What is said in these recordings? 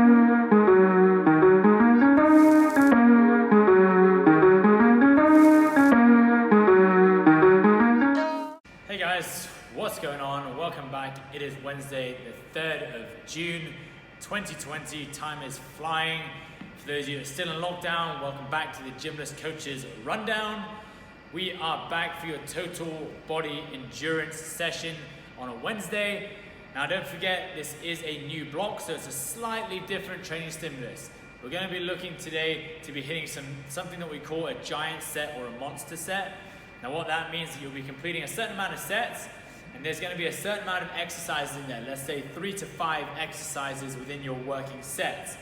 Hey guys, what's going on? Welcome back. It is Wednesday, the 3rd of June, 2020. Time is flying. For those of you that are still in lockdown, welcome back to the GYMLESS Coaches Rundown. We are back for your total body endurance session on a Wednesday. Now don't forget, this is a new block, so it's a slightly different training stimulus. We're going to be looking today to be hitting something that we call a giant set or a monster set. Now what that means is you'll be completing a certain amount of sets, and there's going to be a certain amount of exercises in there. Let's say 3 to 5 exercises within your working sets.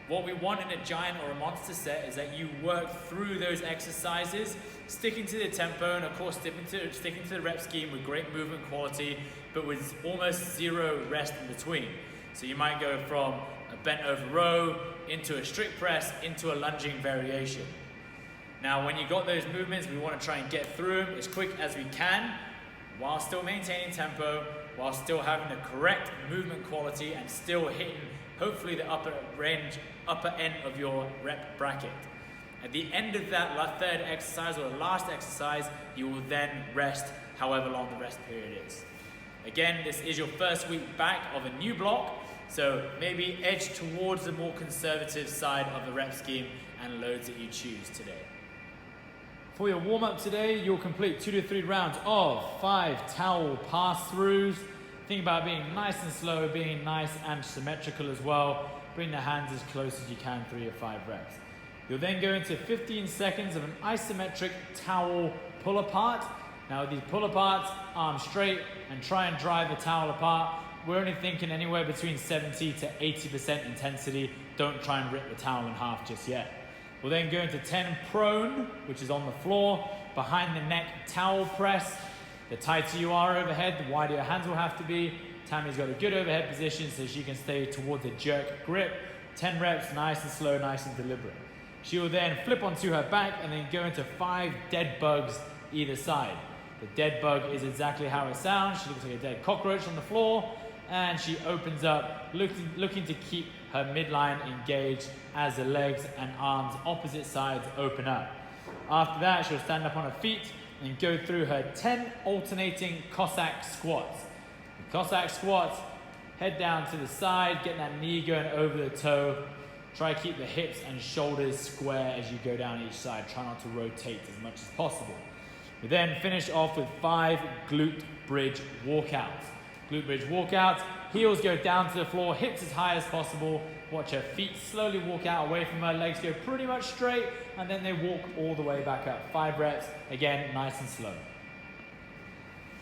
What we want in a giant or a monster set is that you work through those exercises, sticking to the tempo, and of course sticking to the rep scheme with great movement quality, but with almost zero rest in between. So you might go from a bent over row into a strict press into a lunging variation. Now, when you got those movements, we want to try and get through them as quick as we can, while still maintaining tempo, while still having the correct movement quality and still hitting, hopefully, the upper end of your rep bracket. At the end of that third exercise or the last exercise, you will then rest however long the rest period is. Again, this is your first week back of a new block, so maybe edge towards the more conservative side of the rep scheme and loads that you choose today. For your warm-up today, you'll complete 2 to 3 rounds of 5 towel pass-throughs. Think about being nice and slow, being nice and symmetrical as well. Bring the hands as close as you can, 3 or 5 reps. You'll then go into 15 seconds of an isometric towel pull-apart. Now with these pull-aparts, arms straight and try and drive the towel apart. We're only thinking anywhere between 70 to 80% intensity. Don't try and rip the towel in half just yet. We'll then go into 10 prone, which is on the floor, behind the neck towel press. The tighter you are overhead, the wider your hands will have to be. Tammy's got a good overhead position so she can stay towards a jerk grip. 10 reps, nice and slow, nice and deliberate. She will then flip onto her back and then go into 5 dead bugs either side. The dead bug is exactly how it sounds. She looks like a dead cockroach on the floor, and she opens up, looking to keep her midline engaged as the legs and arms opposite sides open up. After that, she'll stand up on her feet and go through her 10 alternating Cossack squats. The Cossack squats, head down to the side, get that knee going over the toe. Try to keep the hips and shoulders square as you go down each side. Try not to rotate as much as possible. We then finish off with 5 glute bridge walkouts. Glute bridge walkouts, heels go down to the floor, hips as high as possible. Watch her feet slowly walk out away from her, legs go pretty much straight, and then they walk all the way back up. 5 reps, again, nice and slow.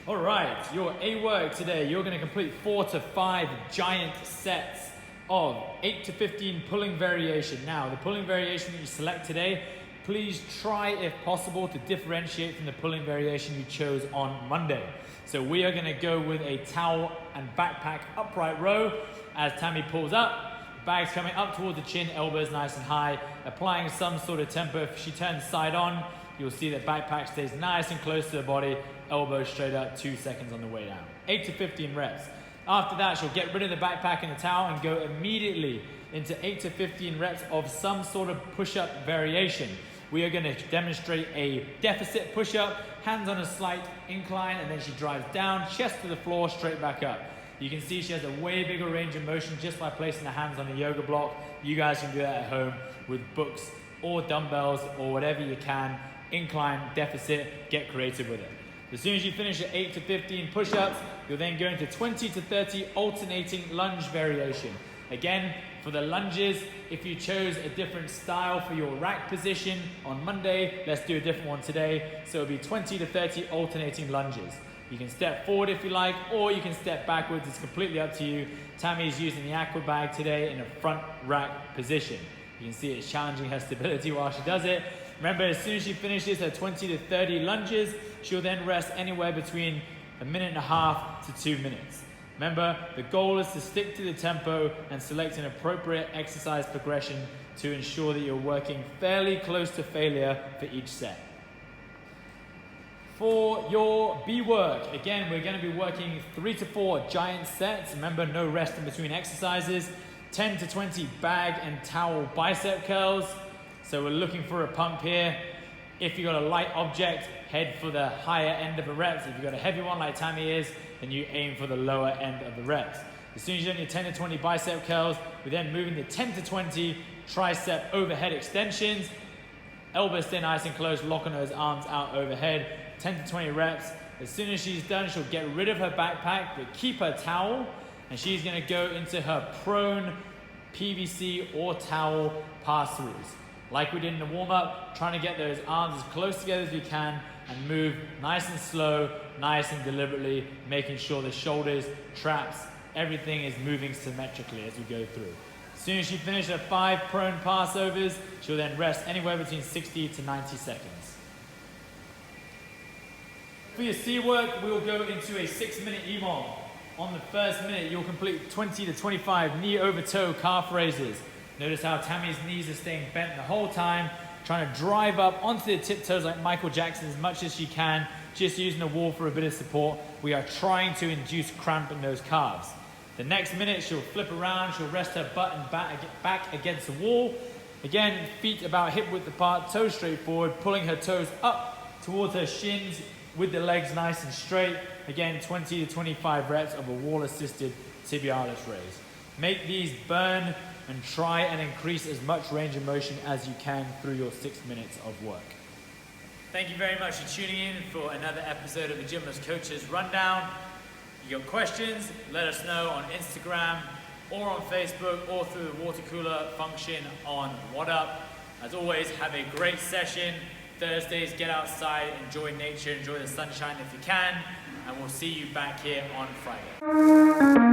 All right, your A work today, you're gonna complete 4 to 5 giant sets of 8 to 15 pulling variation. Now, the pulling variation that you select today, please try, if possible, to differentiate from the pulling variation you chose on Monday. So we are gonna go with a towel and backpack upright row. As Tammy pulls up, the bag's coming up towards the chin, elbows nice and high, applying some sort of tempo. If she turns side on, you'll see that backpack stays nice and close to the body, elbows straight up, 2 seconds on the way down. 8 to 15 reps. After that, she'll get rid of the backpack and the towel and go immediately into 8 to 15 reps of some sort of push-up variation. We are going to demonstrate a deficit push-up, hands on a slight incline, and then she drives down, chest to the floor, straight back up. You can see she has a way bigger range of motion just by placing the hands on the yoga block. You guys can do that at home with books or dumbbells or whatever you can. Incline, deficit, get creative with it. As soon as you finish your 8 to 15 push-ups, you'll then go into 20 to 30 alternating lunge variation. Again, for the lunges, if you chose a different style for your rack position on Monday, let's do a different one today. So it'll be 20 to 30 alternating lunges. You can step forward if you like, or you can step backwards. It's completely up to you. Tammy's using the aqua bag today in a front rack position. You can see it's challenging her stability while she does it. Remember, as soon as she finishes her 20 to 30 lunges, she'll then rest anywhere between 1.5 minutes to 2 minutes. Remember, the goal is to stick to the tempo and select an appropriate exercise progression to ensure that you're working fairly close to failure for each set. For your B work, again, we're going to be working 3 to 4 giant sets. Remember, no rest in between exercises. 10 to 20 bag and towel bicep curls. So we're looking for a pump here. If you've got a light object, head for the higher end of the reps. If you've got a heavy one like Tammy is, then you aim for the lower end of the reps. As soon as you've done your 10 to 20 bicep curls, we're then moving to 10 to 20 tricep overhead extensions. Elbows stay nice and close, locking those arms out overhead. 10 to 20 reps. As soon as she's done, she'll get rid of her backpack, but keep her towel, and she's gonna go into her prone PVC or towel pass-throughs. Like we did in the warm-up, trying to get those arms as close together as we can and move nice and slow, nice and deliberately, making sure the shoulders, traps, everything is moving symmetrically as we go through. As soon as she finishes her 5 prone passovers, she'll then rest anywhere between 60 to 90 seconds. For your C work, we'll go into a 6-minute EMOM. On the first minute, you'll complete 20 to 25 knee over toe calf raises. Notice how Tammy's knees are staying bent the whole time, trying to drive up onto the tiptoes like Michael Jackson as much as she can, just using the wall for a bit of support. We are trying to induce cramp in those calves. The next minute, she'll flip around, she'll rest her butt and back against the wall. Again, feet about hip width apart, toes straight forward, pulling her toes up towards her shins with the legs nice and straight. Again, 20 to 25 reps of a wall-assisted tibialis raise. Make these burn and try and increase as much range of motion as you can through your 6 minutes of work. Thank you very much for tuning in for another episode of the GYMLESS Coaches Rundown. If you got questions, let us know on Instagram or on Facebook or through the water cooler function on WhatsApp. As always, have a great session. Thursdays, get outside, enjoy nature, enjoy the sunshine if you can, and we'll see you back here on Friday.